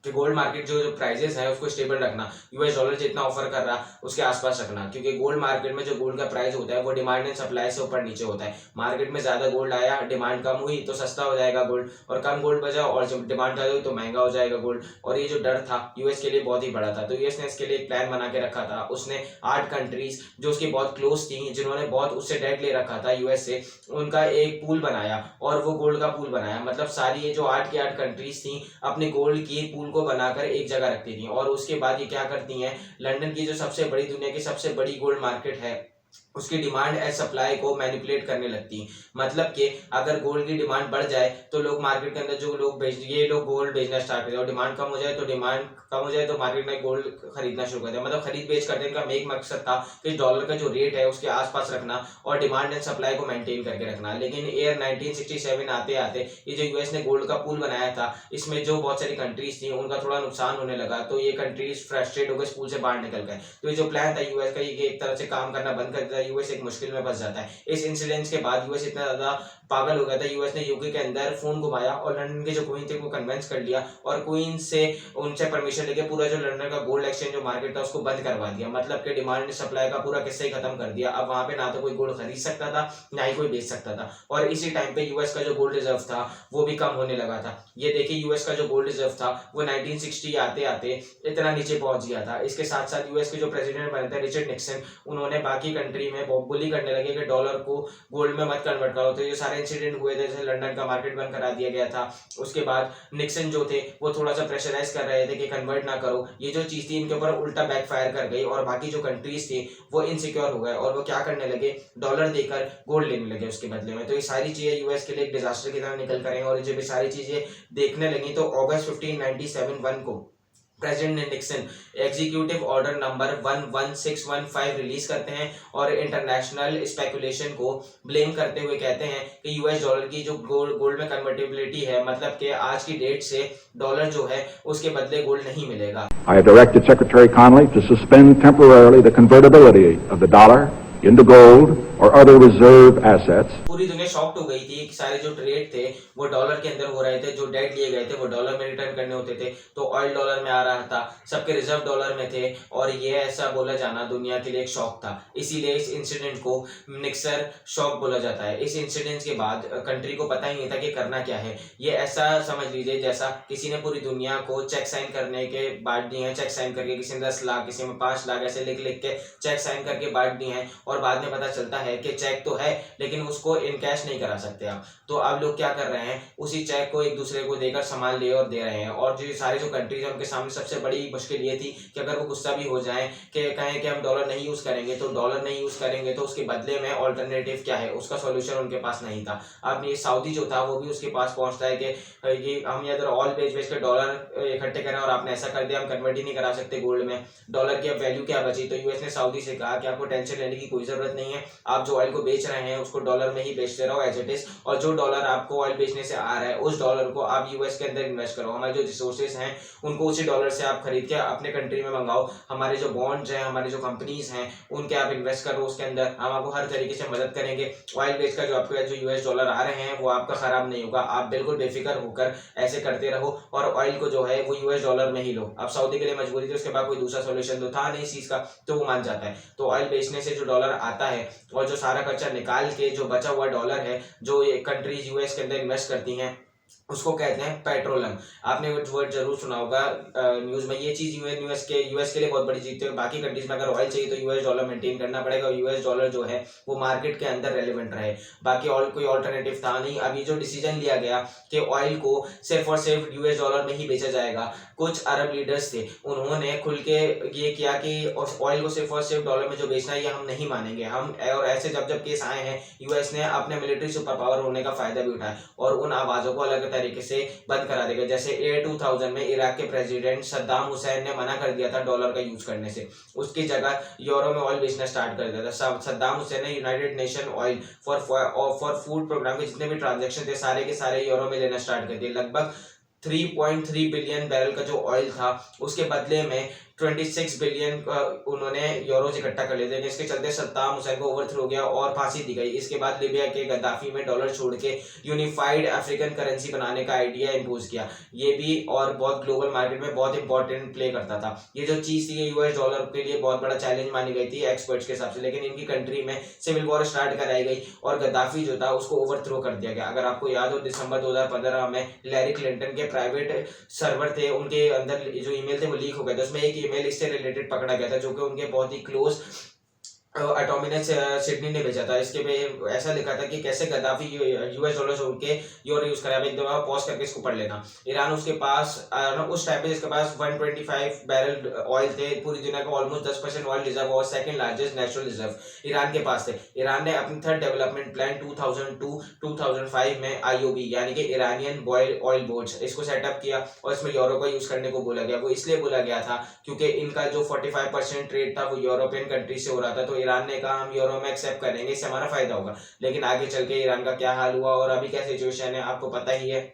कि गोल्ड मार्केट जो प्राइजेस है उसको स्टेबल रखना, यूएस डॉलर जितना ऑफर कर रहा उसके आसपास रखना, क्योंकि गोल्ड मार्केट में जो गोल्ड का प्राइस होता है वो डिमांड एंड सप्लाई से ऊपर नीचे होता है। मार्केट में ज्यादा गोल्ड आया, डिमांड कम हुई तो सस्ता हो जाएगा गोल्ड, और कम गोल्ड बचा और जब डिमांड ज्यादा हुई तो महंगा हो जाएगा गोल्ड। और ये जो डर था यूएस के लिए बहुत ही बड़ा था। तो यूएस ने इसके लिए एक प्लान बना के रखा था। उसने 8 कंट्रीज जो उसकी बहुत क्लोज थी, जिन्होंने बहुत उससे डेट ले रखा था यूएस से, उनका एक पूल बनाया और वो गोल्ड का पूल बनाया। मतलब सारी ये जो 8 की 8 कंट्रीज थी अपने गोल्ड की पूल को बनाकर एक जगह रखती थी। और उसके बाद ये क्या करती हैं, लंदन की जो सबसे बड़ी दुनिया की सबसे बड़ी गोल्ड मार्केट है उसकी डिमांड एंड सप्लाई को मैनिपुलेट करने लगती है। मतलब कि अगर गोल्ड की डिमांड बढ़ जाए तो लोग मार्केट के अंदर जो लोग ये लोग गोल्ड बेचना स्टार्ट कर दें, और डिमांड कम हो जाए तो मार्केट में गोल्ड खरीदना शुरू कर दे। मतलब खरीद बेच करने का मेन मकसद था कि डॉलर का जो रेट है उसके आसपास रखना और डिमांड एंड सप्लाई को मेंटेन करके रखना। लेकिन ईयर 1967 आते आते ये जो यूएस ने गोल्ड का पूल बनाया था इसमें जो बहुत सारी कंट्रीज थी उनका थोड़ा नुकसान होने लगा, तो ये कंट्रीज फ्रस्ट्रेट हो गए, पूल से बाहर निकल गए। तो ये जो प्लान था यूएस का, ये एक तरह से काम करना बंद कर दिया, यूएस एक मुश्किल में फंस जाता है। इस इंसिडेंट के बाद यूएस इतना ज्यादा पागल हो गया था, यूएस ने यूके के अंदर फोन घुमाया और लंदन के जो क्वीन थे वो कन्विंस कर लिया, और क्वीन से उनसे परमिशन लेके पूरा जो लंदन का गोल्ड एक्सचेंज जो मार्केट था उसको बंद करवा दिया। मतलब कि डिमांड सप्लाई का पूरा किस्सा ही खत्म कर दिया। अब वहां पे ना तो कोई गोल्ड खरीद सकता था ना ही कोई बेच सकता था। और इसी टाइम पे यूएस का जो गोल्ड रिजर्व था वो भी कम होने लगा था। ये देखिए यूएस का जो गोल्ड रिजर्व था वो 1960 आते आते इतना नीचे पहुंच गया था। इसके साथ साथ यूएस के जो प्रेसिडेंट बने थे रिचर्ड निक्सन, उन्होंने बाकी कंट्री कंट्री में बुली करने लगे कि डॉलर को गोल्ड में मत कन्वर्ट करो। तो ये सारे इंसिडेंट हुए थे, जैसे लंदन का मार्केट बंद करा दिया गया था। उसके बाद निक्सन जो थे वो थोड़ा सा प्रेशराइज कर रहे थे कि कन्वर्ट ना करो। ये जो चीज थी इनके ऊपर उल्टा बैकफायर कर गई और बाकी जो कंट्रीज थी वो इनसिक्योर हो गए और वो क्या करने लगे, डॉलर देकर गोल्ड लेने लगे उसके बदले में। तो ये सारी चीजें यूएस के लिए एक डिजास्टर की तरह निकल कर आई और जब ये सारी चीजें देखने लगी तो अगस्त 1597 को president Nixon executive order number 11615 release करते हैं और इंटरनेशनल स्पेकुलेशन को ब्लेम करते हुए कहते हैं कि यूएस डॉलर की जो गोल्ड में कन्वर्टेबिलिटी है, मतलब कि आज की डेट से डॉलर जो है उसके बदले गोल्ड नहीं मिलेगा। I have directed Secretary Connally to suspend temporarily the convertibility of the dollar into gold or other reserve assets. पूरी दुनिया शॉक्ड हो गई थी कि सारे जो ट्रेड थे वो डॉलर के अंदर हो रहे थे, जो डेट लिए गए थे वो डॉलर में रिटर्न करने होते थे, तो ऑयल डॉलर में आ रहा था, सबके रिजर्व डॉलर में थे और ये ऐसा बोला जाना दुनिया के लिए एक शॉक था। इसीलिए इस इंसिडेंट को निक्सन शॉक बोला जाता है। इस इंसिडेंट के बाद कंट्री को पता ही नहीं था कि करना क्या है। ये ऐसा समझ लीजिए जैसा किसी ने पूरी दुनिया को चेक साइन करने के बांट दिए हैं, चेक साइन करके किसी ने 10 लाख, किसी में 5 लाख ऐसे लिख लिख के चेक साइन करके बांट दिए हैं और बाद में पता चलता है कि चेक तो है लेकिन उसको इन कैश नहीं करा सकते आप। तो अब लोग क्या कर रहे हैं, उसी चेक को एक दूसरे को देकर सामान ले और दे रहे हैं। और जो सारे जो कंट्रीज हैं उनके सामने सबसे बड़ी मुश्किल ये थी कि अगर वो गुस्सा भी हो जाएं कि कहें कि हम डॉलर नहीं यूज करेंगे, तो डॉलर नहीं यूज करेंगे तो उसके बदले में ऑल्टरनेटिव क्या है, उसका सॉल्यूशन उनके पास नहीं था। अब ये सऊदी जो था वो भी उसके पास पहुंचता है कि ये हम इधर ऑयल बेच के डॉलर इकट्ठे करें और आपने ऐसा कर दिया, हम कन्वर्ट ही नहीं करा सकते गोल्ड में, डॉलर की अब वैल्यू क्या बची। तो यूएस ने सऊदी से कहा कि आपको टेंशन लेने की कोई जरूरत नहीं है, आप जो ऑयल को बेच रहे हैं उसको डॉलर में ही बेचते रहो एज इट इज, और जो डॉलर आपको ऑयल बेचने से आ रहा है उस डॉलर को आप यूएस के अंदर इन्वेस्ट करो, हमारे जो रिसोर्सेज हैं उनको उसी डॉलर से आप खरीद के अपने कंट्री में मंगाओ, हमारे जो बॉन्ड्स हैं, हमारे जो कंपनीज हैं उनके आप इन्वेस्ट करो उसके अंदर, हम आपको हर तरीके से मदद करेंगे। ऑयल बेच का जो आपके जो यूएस डॉलर आ रहे हैं वो आपका खराब नहीं होगा, आप बिल्कुल बेफिक्र होकर ऐसे करते रहो और ऑयल को जो है वो यूएस डॉलर में ही लो। अब सऊदी के लिए मजबूरी थी, उसके बाद कोई दूसरा सोल्यूशन तो था नहीं इस चीज का, तो वो मान जाता है। तो ऑयल बेचने से जो डॉलर आता है और जो सारा खर्चा निकाल के जो बचा हुआ डॉलर है जो ये कंट्रीज यूएस के अंदर इन्वेस्ट करती हैं उसको कहते हैं पेट्रोलम। आपने वर्ड जरूर सुना होगा न्यूज में। ये चीज यूएस के लिए बहुत बड़ी चीज थी। बाकी कंट्रीज में अगर ऑयल चाहिए तो यूएस डॉलर मेंटेन करना पड़ेगा और यूएस डॉलर जो है वो मार्केट के अंदर रेलिवेंट रहे, बाकी और कोई ऑल्टरनेटिव था नहीं। अभी जो डिसीजन लिया गया कि ऑयल को सिर्फ और सिर्फ यूएस डॉलर में ही बेचा जाएगा, कुछ अरब लीडर्स थे उन्होंने खुल के ये किया कि ऑयल को सिर्फ और सिर्फ डॉलर में जो बेचना है ये हम नहीं मानेंगे हम। और ऐसे जब जब केस आए हैं यूएस ने अपने मिलिट्री सुपर पावर होने का फायदा भी उठाया और उन आवाजों को अलग तरीके से बंद करा देगा। जैसे ईयर 2000 में इराक के प्रेसिडेंट सद्दाम हुसैन ने मना कर दिया था डॉलर का यूज करने से, उसकी जगह यूरो में ऑयल बेचना स्टार्ट कर दिया था। सद्दाम हुसैन ने United Nation oil for food programme के जितने भी ट्रांजेक्शन थे सारे के सारे यूरो में लेना स्टार्ट कर दिए। लगभग 3.3 बिलियन बैरल का जो ऑयल था उसके बदले में 26 बिलियन उन्होंने यूरोज इकट्ठा कर लिए थे। इसके चलते सद्दाम हुसैन को ओवरथ्रो हो गया और फांसी दी गई। इसके बाद लिबिया के गद्दाफी में डॉलर छोड़ के यूनिफाइड अफ्रीकन करेंसी बनाने का आइडिया इंपोज किया। ये भी और बहुत ग्लोबल मार्केट में बहुत इंपॉर्टेंट प्ले करता था। ये जो चीज थी यूएस डॉलर के लिए बहुत बड़ा चैलेंज मानी गई थी एक्सपर्ट्स के हिसाब से, लेकिन इनकी कंट्री में सिविल वॉर स्टार्ट कराई गई और गद्दाफी जो था उसको ओवरथ्रो कर दिया गया। अगर आपको याद हो दिसंबर 2015 में लैरी क्लिंटन के प्राइवेट सर्वर थे, उनके अंदर जो ईमेल थे वो लीक हो गए थे, उसमें एक ईमेल इससे रिलेटेड पकड़ा गया था जो कि उनके बहुत ही क्लोज एटॉमिनस सिडनी ने भेजा था। इसके में ऐसा लिखा था कि कैसे गद्दाफी यूएस डॉलर छोड़ के यूरो यूज करा। एक दफा पॉज करके इसको पढ़ लेना। ईरान उसके पास उस टाइम पे इसके पास 125 बैरल ऑयल थे, पूरी दुनिया का ऑलमोस्ट 10% ऑयल रिजर्व और second largest natural reserve Iran के पास थे। ईरान ने अपनी थर्ड डेवलपमेंट प्लान 2002-2005 में आईओबी यानी कि ईरानियन बॉयल ऑयल बोर्ड्स इसको सेटअप किया और इसमें यूरो का यूज करने को बोला गया। वो इसलिए बोला गया था क्योंकि इनका जो 45% ट्रेड था वो यूरोपियन कंट्री से हो रहा था, तो ईरान ने कहा हम यूरो में एक्सेप्ट करेंगे, इससे हमारा फायदा होगा। लेकिन आगे चल के ईरान का क्या हाल हुआ और अभी क्या सिचुएशन है आपको पता ही है।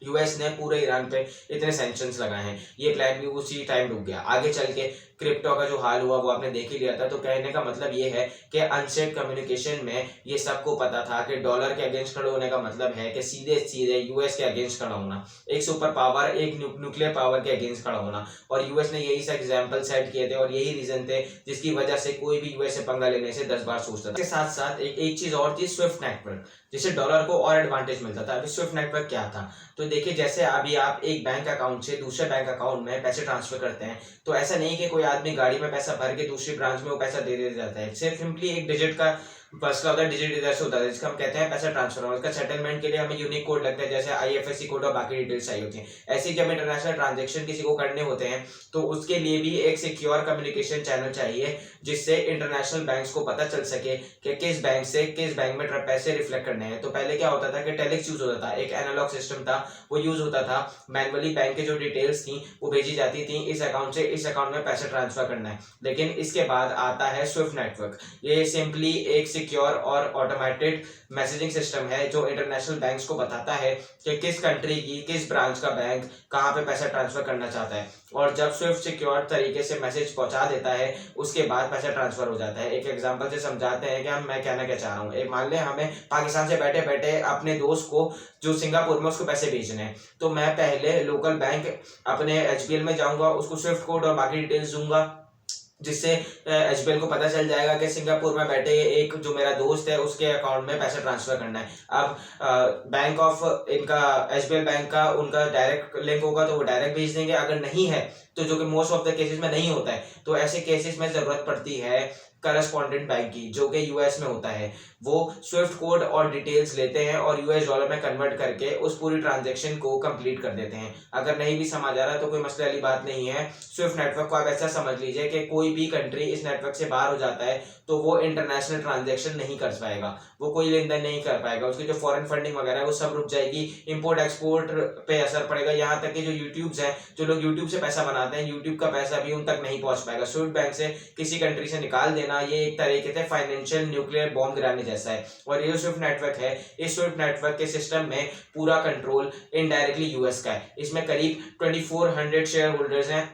यूएस ने पूरे ईरान पे इतने सैंक्शंस लगाए हैं, ये प्लान भी उसी टाइम रुक गया। आगे चल के क्रिप्टो का जो हाल हुआ वो आपने देख ही लिया था। तो कहने का मतलब ये है कि अनसेफ कम्युनिकेशन में ये सबको पता था कि डॉलर के अगेंस्ट खड़े होने का मतलब है कि सीधे सीधे यूएस के अगेंस्ट खड़ा होना, एक सुपर पावर, एक न्यूक्लियर पावर के अगेंस्ट खड़ा होना। और यूएस ने यही सब एग्जाम्पल सेट किए थे और यही रीजन थे जिसकी वजह से कोई भी यूएस से पंगा लेने से 10 बार सोचता था। इसके साथ साथ एक चीज और थी, स्विफ्ट नेटवर्क, जिससे डॉलर को और एडवांटेज मिलता था। अभी स्विफ्ट नेटवर्क क्या था? तो देखिए जैसे अभी आप एक बैंक अकाउंट से दूसरे बैंक अकाउंट में पैसे ट्रांसफर करते हैं, तो ऐसा नहीं कि कोई आदमी गाड़ी में पैसा भर के दूसरी ब्रांच में वो पैसा दे दे जाता है। सिर्फ सिंपली एक डिजिट का फर्स्ट होता है, डिजिट इधर से होता है जिसका हम कहते हैं पैसा ट्रांसफर। और इसका सेटलमेंट के लिए हमें यूनिक कोड लगता है, जैसे आईएफएससी कोड और बाकी डिटेल्स चाहिए होती हैं। ऐसे जब इंटरनेशनल ट्रांजेक्शन किसी को करने होते हैं तो उसके लिए भी एक सिक्योर कम्युनिकेशन चैनल चाहिए, जिससे इंटरनेशनल बैंक्स को पता चल सके कि किस बैंक से किस बैंक में पैसे रिफ्लेक्ट करने हैं। तो पहले क्या होता था कि टेलेक्स यूज होता था, एक एनालॉग सिस्टम था, वो यूज होता था। मैनुअली बैंक के जो डिटेल्स थी वो भेजी जाती थी, इस अकाउंट से इस अकाउंट में पैसा ट्रांसफर करना है। लेकिन इसके बाद आता है स्विफ्ट नेटवर्क। ये सिंपली एक सिक्योर और ऑटोमेटेड मैसेजिंग सिस्टम है जो इंटरनेशनल बैंक्स को बताता है कि किस कंट्री की किस ब्रांच का बैंक कहाँ पे पैसा ट्रांसफर करना चाहता है। और जब स्विफ्ट सिक्योर तरीके से मैसेज पहुंचा देता है उसके बाद पैसा ट्रांसफर हो जाता है। एक एग्जांपल से समझाते हैं कि मैं कहना क्या चाह रहा हूँ। एक मान लें हमें पाकिस्तान से बैठे बैठे अपने दोस्त को जो सिंगापुर में उसको पैसे भेजने हैं, तो मैं पहले लोकल बैंक अपने एचबीएल में जाऊंगा, उसको स्विफ्ट कोड और बाकी डिटेल्स दूंगा, जिससे एचबीएल को पता चल जाएगा कि सिंगापुर में बैठे एक जो मेरा दोस्त है उसके अकाउंट में पैसा ट्रांसफर करना है। अब बैंक ऑफ इनका एचबीएल बैंक का उनका डायरेक्ट लिंक होगा तो वो डायरेक्ट भेज देंगे। अगर नहीं है तो जो कि मोस्ट ऑफ द केसेस में नहीं होता है, तो ऐसे केसेस में जरूरत पड़ती है करस्पॉन्डेंट बैंक की, जो कि यूएस में होता है। वो स्विफ्ट कोड और डिटेल्स लेते हैं और यूएस डॉलर में कन्वर्ट करके उस पूरी ट्रांजैक्शन को कंप्लीट कर देते हैं। अगर नहीं भी समझ आ रहा तो कोई मसले वाली बात नहीं है। स्विफ्ट नेटवर्क को आप ऐसा समझ लीजिए कि कोई भी कंट्री इस नेटवर्क से बाहर हो जाता है तो वो इंटरनेशनल ट्रांजैक्शन नहीं कर पाएगा, वो कोई लेन देन नहीं कर पाएगा, उसकी जो फॉरेन फंडिंग वगैरह है वो सब रुक जाएगी, इंपोर्ट एक्सपोर्ट पे असर पड़ेगा। यहाँ तक कि जो यूट्यूब्स हैं, जो लोग यूट्यूब से पैसा बनाते हैं, यूट्यूब का पैसा भी उन तक नहीं पहुंच पाएगा। स्विफ्ट बैंक से किसी कंट्री से निकाल देना ये एक तरीके से फाइनेंशियल न्यूक्लियर बॉम्ब गिराने जैसा है। और ये स्विफ्ट नेटवर्क है, इस स्विफ्ट नेटवर्क के सिस्टम में पूरा कंट्रोल इनडायरेक्टली यूएस का है। इसमें करीब 2400 शेयर होल्डर्स हैं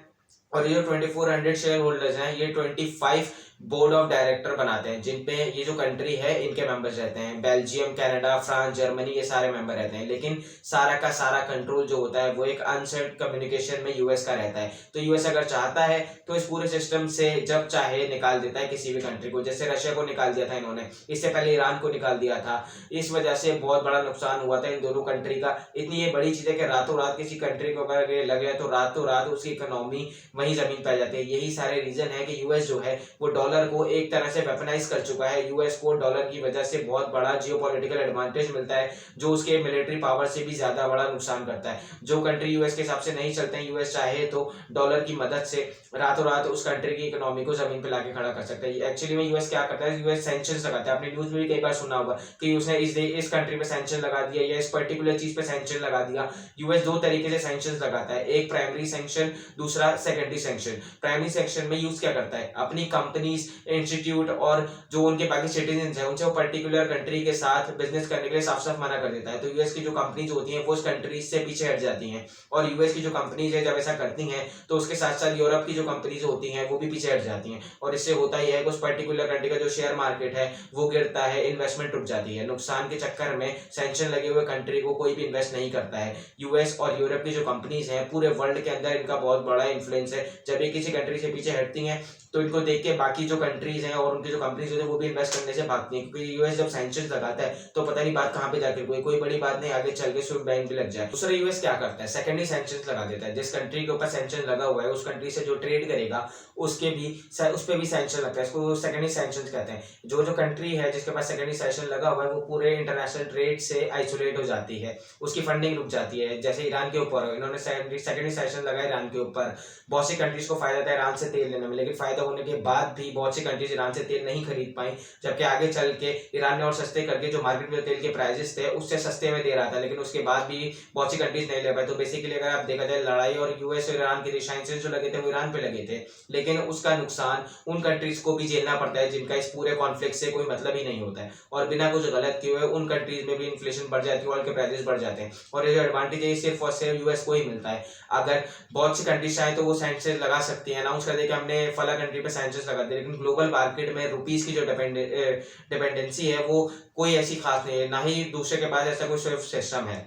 और ये जो 2400 शेयर होल्डर्स हैं ये 25 बोर्ड ऑफ डायरेक्टर बनाते हैं, जिनपे ये जो कंट्री है इनके मेंबर्स रहते हैं। बेल्जियम, कनाडा, फ्रांस, जर्मनी, ये सारे मेंबर रहते हैं। लेकिन सारा का सारा कंट्रोल जो होता है वो एक अनसेट कम्युनिकेशन में यूएस का रहता है। तो यूएस अगर चाहता है तो इस पूरे सिस्टम से जब चाहे निकाल देता है किसी भी कंट्री को। जैसे रशिया को निकाल दिया था इन्होंने, इससे पहले ईरान को निकाल दिया था। इस वजह से बहुत बड़ा नुकसान हुआ था इन दोनों कंट्री का। इतनी ये बड़ी चीज है कि रातों रात किसी कंट्री को अगर लग गया तो रातों रात उसकी इकोनॉमी वहीं जमीन पर जाती है। यही सारे रीजन है कि यूएस जो है वो डॉलर को एक तरह से वेपनाइज कर चुका है। यूएस को डॉलर की वजह से बहुत बड़ा जियोपॉलिटिकल एडवांटेज मिलता है, जो उसके मिलिट्री पावर से भी ज्यादा बड़ा नुकसान करता है। जो कंट्री यूएस के हिसाब से नहीं चलते हैं, यूएस चाहे तो डॉलर की मदद से रातों रात उस कंट्री की इकोनॉमी को जमीन पे लाके खड़ा कर सकता है। एक्चुअली में यूएस क्या करता है, यूएस सैंक्शंस लगाता है। आपने न्यूज में भी कई बार सुना होगा कि उसने इस कंट्री पे सैंक्शन लगा दिया या इस पर्टिकुलर चीज पे सैंक्शन लगा दिया। यूएस दो तरीके से सैंक्शन लगाता है, एक प्राइमरी सैंक्शन, दूसरा सेकेंडरी सैंक्शन। प्राइमरी सैंक्शन में यूज क्या करता है, अपनी कंपनीज, इंस्टीट्यूट और जो उनके बाकी सिटीजन है उनसे वो पर्टिकुलर कंट्री के साथ बिजनेस करने के लिए साफ साफ मना कर देता है। तो यूएस की जो कंपनीज होती हैं वो उस कंट्रीज से पीछे हट जाती हैं, और यूएस की जो कंपनीज है जब ऐसा करती हैं तो उसके साथ साथ यूरोप की जो कंपनीज होती हैं वो भी पीछे हट जाती हैं। और इससे होता ही है कि उस पर्टिकुलर कंट्री का जो शेयर मार्केट है वो गिरता है, इन्वेस्टमेंट रुक जाती है। नुकसान के चक्कर में सैंक्शन लगे हुए कंट्री को कोई भी इन्वेस्ट नहीं करता है। यूएस और यूरोप की जो कंपनीज हैं पूरे वर्ल्ड के अंदर इनका बहुत बड़ा इन्फ्लुएंस है। जब ये किसी कंट्री से पीछे हटती हैं तो इनको देख के बाकी जो कंट्रीज हैं और उनकी जो कंपनीज होती है वो भी इन्वेस्ट करने से भागती हैं, क्योंकि यूएस जब सैंक्शन लगाता है तो पता नहीं बात कहां पे जाके कोई बड़ी बात नहीं आगे चल के स्विफ्ट बैंक भी लग जाए। दूसरा यूएस क्या करता है, सेकेंडरी सैंक्शन लगा देता है। जिस कंट्री के ऊपर सैंक्शन लगा हुआ है उस कंट्री से जो ट्रेड करेगा उस पर भी सैंक्शन लगता है, इसको सेकेंडरी सैंक्शन कहते हैं। जो कंट्री है जिसके पास सेकेंडरी सैंक्शन लगा हुआ है वो पूरे इंटरनेशनल ट्रेड से आइसोलेट हो जाती है, उसकी फंडिंग रुक जाती है। जैसे ईरान के ऊपर इन्होंने सेकेंडरी सैंक्शन लगाया ईरान के ऊपर, बहुत सी कंट्रीज को फायदा था ईरान से तेल लेने में, लेकिन फायदा होने के बाद भी बहुत सी कंट्रीज ईरान से तेल नहीं खरीद पाई। जबकि आगे चल के ईरान ने और सस्ते करके जो मार्केट में तेल के प्राइसेस थे उससे सस्ते में दे रहा था, लेकिन उसके बाद भी बहुत सी कंट्रीज नहीं ले पाई। तो बेसिकली अगर आप देखा जाए लड़ाई और यूएस और ईरान के सैंक्शन जो लगे थे वो ईरान पे लगे थे, लेकिन उसका नुकसान उन कंट्रीज को भी झेलना पड़ता है जिनका इस पूरे कॉन्फ्लिक्ट से कोई मतलब ही नहीं होता है, और बिना कुछ गलत किए हुए उन कंट्रीज में भी इन्फ्लेशन बढ़ जाती है, ऑयल के प्राइसेस बढ़ जाते हैं। और ये जो एडवांटेज है सिर्फ और सिर्फ यूएस को ही मिलता है। अगर बहुत सी कंट्रीज चाहे तो वो सैंक्शन लगा सकती है, अनाउंस कर दे कि हमने फला कंट्री पे सैंक्शन लगा दिए, लेकिन ग्लोबल मार्केट में रुपीस की जो डिपेंडेंसी है वो कोई ऐसी खास नहीं है, ना ही दूसरे के पास ऐसा कोई स्विफ्ट सिस्टम है।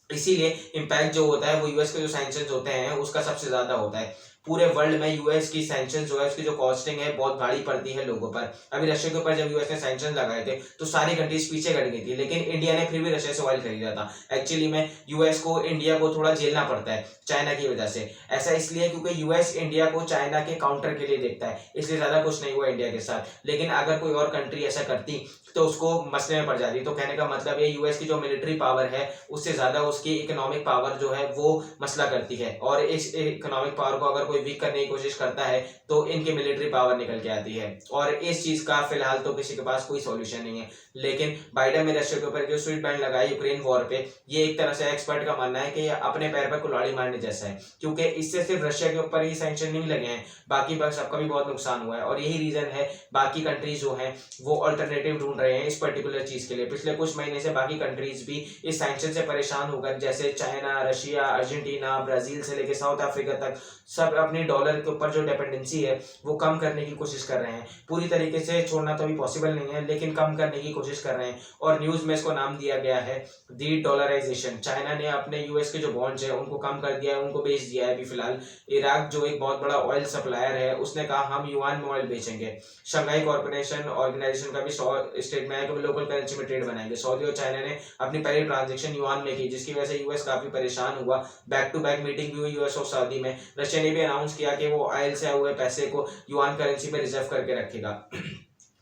इसीलिए इम्पैक्ट जो होता है वो यूएस के जो सैंक्शंस होते हैं उसका सबसे ज्यादा होता है। पूरे वर्ल्ड में यूएस की सैंक्शन जो है उसकी जो कॉस्टिंग है बहुत भारी पड़ती है लोगों पर। अभी रशिया के ऊपर जब यूएस ने सैंक्शन लगाए थे तो सारी कंट्रीज पीछे हट गई थी, लेकिन इंडिया ने फिर भी रशिया से ऑयल खरीदा था। एक्चुअली में यूएस को इंडिया को थोड़ा झेलना पड़ता है चाइना की वजह से। ऐसा इसलिए क्योंकि यूएस इंडिया को चाइना के काउंटर के लिए देखता है, इसलिए ज्यादा कुछ नहीं हुआ इंडिया के साथ। लेकिन अगर कोई और कंट्री ऐसा करती तो उसको मसले में पड़ जाती। तो कहने का मतलब ये यूएस की जो मिलिट्री पावर है उससे ज्यादा उसकी इकोनॉमिक पावर जो है वो मसला करती है, और इस इकोनॉमिक पावर को अगर कोई वीक करने की कोशिश करता है तो इनकी मिलिट्री पावर निकल के आती है। और इस चीज का फिलहाल तो किसी के पास कोई सॉल्यूशन नहीं है। लेकिन बाइडेन ने रशिया के ऊपर जो स्वीट बैन लगाई यूक्रेन वॉर पे, ये एक तरह से एक्सपर्ट का मानना है कि अपने पैर पर कुल्हाड़ी मारने जैसा है, क्योंकि इससे सिर्फ रशिया के ऊपर ही सैंक्शन नहीं लगे हैं, बाकी पर सबका भी बहुत नुकसान हुआ है। और यही रीजन है बाकी कंट्रीज जो हैं वो अल्टरनेटिव ढूंढ रहे हैं इस पर्टिकुलर चीज के लिए। पिछले कुछ महीने से बाकी कंट्रीज भी इस सैंक्शन से परेशान होकर, जैसे चाइना, रशिया, अर्जेंटीना, ब्राजील से लेकर साउथ अफ्रीका तक, सब अपनी डॉलर के ऊपर जो डिपेंडेंसी है वो कम करने की कोशिश कर रहे हैं। पूरी तरीके से छोड़ना तो अभी पॉसिबल नहीं है, लेकिन कम करने की कोशिश कर रहे हैं। और न्यूज में इसको नाम दिया गया है डी डॉलराइजेशन। चाइना ने अपने यूएस के जो बॉन्ड्स है उनको कम कर दिया है, उनको बेच दिया है। अभी फिलहाल इराक जो एक बहुत बड़ा ऑयल सप्लायर है उसने कहा हम युआन में ऑयल बेचेंगे। शंघाई कॉर्पोरेशन ऑर्गेनाइजेशन का भी स्टेटमेंट है कि लोकल करेंसी में ट्रेड बनाएंगे। सऊदी और चाइना ने अपनी पहली ट्रांजेक्शन युआन में की, जिसकी वजह से यूएस काफी परेशान हुआ। बैक टू बैक मीटिंग भी हुई यूएस और सऊदी में। रशिया ने भी अनाउंस किया कि वो ऑयल से आए हुए पैसे को युआन करेंसी में रिजर्व करके रखेगा।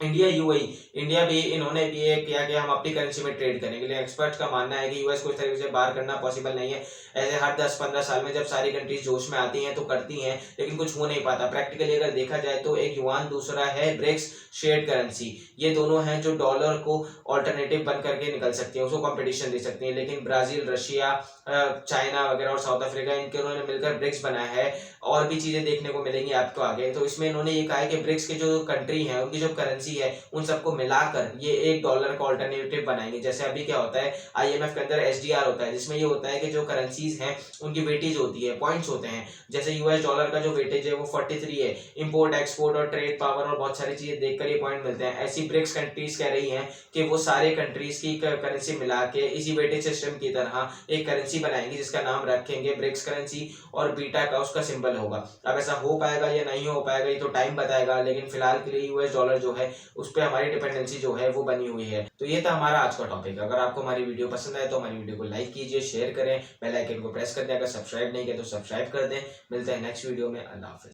इंडिया यूएई, इंडिया भी इन्होंने भी ये किया कि हम अपनी करेंसी में ट्रेड करेंगे, लेकिन एक्सपर्ट्स का मानना है कि यूएस को इस तरीके से बाहर करना पॉसिबल नहीं है। ऐसे हर 10-15 साल में जब सारी कंट्रीज जोश में आती हैं तो करती हैं, लेकिन कुछ हो नहीं पाता। प्रैक्टिकली अगर देखा जाए तो एक युआन, दूसरा है ब्रिक्स शेयर्ड करेंसी, ये दोनों हैं जो डॉलर को ऑल्टरनेटिव बन करके निकल सकती है, उसको कंपटीशन दे सकती है। लेकिन ब्राजील, रशिया, चाइना वगैरह और साउथ अफ्रीका, इनके उन्होंने मिलकर ब्रिक्स बनाया है। और भी चीजें देखने को मिलेंगी आपको आगे। तो इसमें इन्होंने ये कहा है कि ब्रिक्स के जो कंट्री है उनकी जो करेंसी है उन सबको मिलाकर ये एक डॉलर का ऑल्टरनेटिव बनाएंगे। जैसे अभी क्या होता है आईएमएफ के अंदर एसडीआर होता है, जिसमें ये होता है कि जो करेंसीज हैं उनकी वेटेज होती है, पॉइंट्स होते हैं। जैसे यूएस डॉलर का जो वेटेज है वो 43 है। इंपोर्ट, एक्सपोर्ट और ट्रेड पावर और बहुत सारी चीजें देखकर ये पॉइंट मिलते हैं। ऐसी ब्रिक्स कंट्रीज कह रही हैं कि वो सारे कंट्रीज की करेंसी मिला के इसी वेटेज सिस्टम की तरह एक करेंसी बनाएंगे जिसका नाम रखेंगे ब्रिक्स करेंसी, और बीटा का उसका सिंबल होगा। अब ऐसा हो पाएगा या नहीं हो पाएगा ये तो टाइम बताएगा, लेकिन फिलहाल के लिए यूएस डॉलर जो है उस पर हमारी डिपेंडेंसी जो है वो बनी हुई है। तो ये था हमारा आज का टॉपिक। अगर आपको हमारी वीडियो पसंद आए तो हमारी वीडियो को लाइक कीजिए, शेयर करें, बेल आइकन को प्रेस कर दें। अगर सब्सक्राइब नहीं किया तो सब्सक्राइब कर दें। मिलते हैं नेक्स्ट वीडियो में। अल्लाह हाफिज।